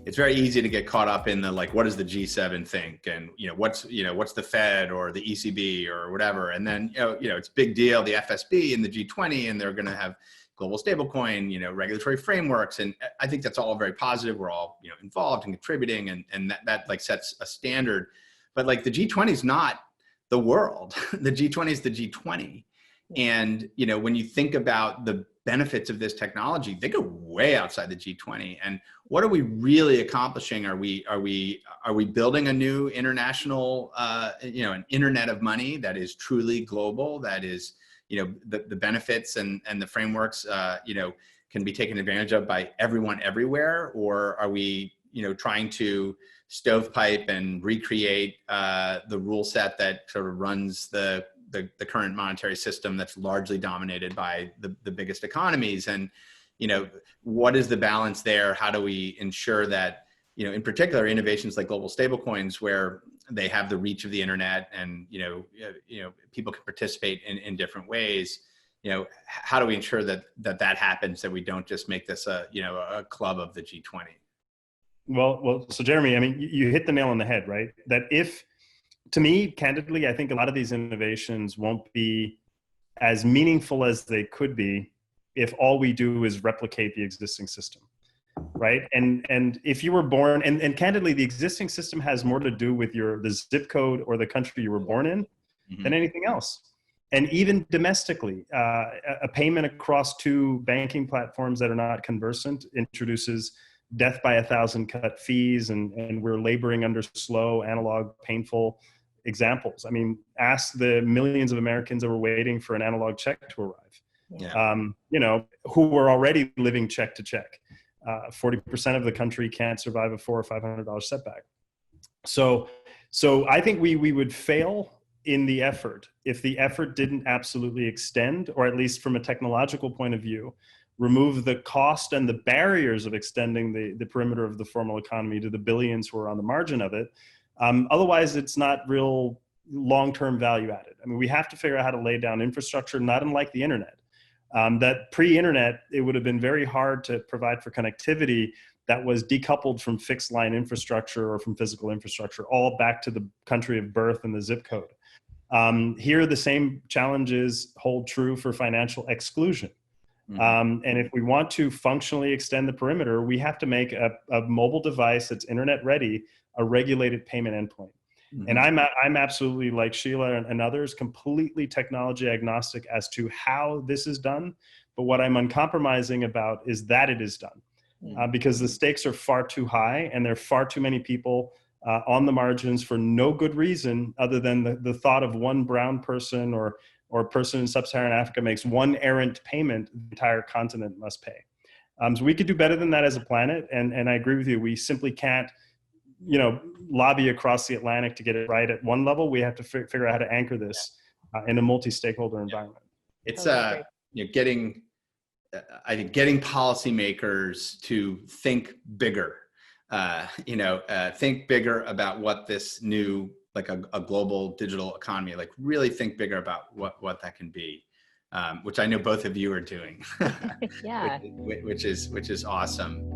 It's very easy to get caught up in the, like, what does the G7 think? And, what's the Fed or the ECB or whatever. And then, it's a big deal, the FSB and the G20, and they're going to have global stablecoin, regulatory frameworks. And I think that's all very positive. We're all, involved and contributing, and that like sets a standard. But like the G20 is not the world. The G20 is the G20. And, when you think about the benefits of this technology, they go way outside the G20. And what are we really accomplishing? Are we building a new international, an internet of money that is truly global, that is, the benefits and the frameworks, can be taken advantage of by everyone everywhere? Or are we, trying to stovepipe and recreate the rule set that sort of runs the current monetary system that's largely dominated by the biggest economies? And, what is the balance there? How do we ensure that, in particular, innovations like global stablecoins, where they have the reach of the internet and, people can participate in different ways, how do we ensure that happens, that we don't just make this a club of the G20? Well, so Jeremy, I mean, you hit the nail on the head, right? That to me, candidly, I think a lot of these innovations won't be as meaningful as they could be if all we do is replicate the existing system, right? And if you were born, and candidly, the existing system has more to do with the zip code or the country you were born in than anything else. And even domestically, a payment across two banking platforms that are not conversant introduces death by 1,000 cut fees, and we're laboring under slow, analog, painful examples. I mean, ask the millions of Americans that were waiting for an analog check to arrive, who were already living check to check. 40% of the country can't survive a $400 or $500 setback. So I think we would fail in the effort if the effort didn't absolutely extend, or at least from a technological point of view, remove the cost and the barriers of extending the perimeter of the formal economy to the billions who are on the margin of it. Otherwise, it's not real long-term value added. I mean, we have to figure out how to lay down infrastructure, not unlike the internet. That pre-internet, it would have been very hard to provide for connectivity that was decoupled from fixed line infrastructure or from physical infrastructure, all back to the country of birth and the zip code. Here, the same challenges hold true for financial exclusion. And if we want to functionally extend the perimeter, we have to make a mobile device that's internet ready a regulated payment endpoint. And I'm absolutely, like Sheila and others, completely technology agnostic as to how this is done. But what I'm uncompromising about is that it is done, because the stakes are far too high, and there are far too many people on the margins for no good reason other than the thought of one brown person or a person in sub-Saharan Africa makes one errant payment, the entire continent must pay. So we could do better than that as a planet. And I agree with you. We simply can't, lobby across the Atlantic to get it right at one level. We have to figure out how to anchor this in a multi-stakeholder environment. It's getting policymakers to think bigger, think bigger about what this new, like a global digital economy, like really think bigger about what that can be, which I know both of you are doing, which is awesome.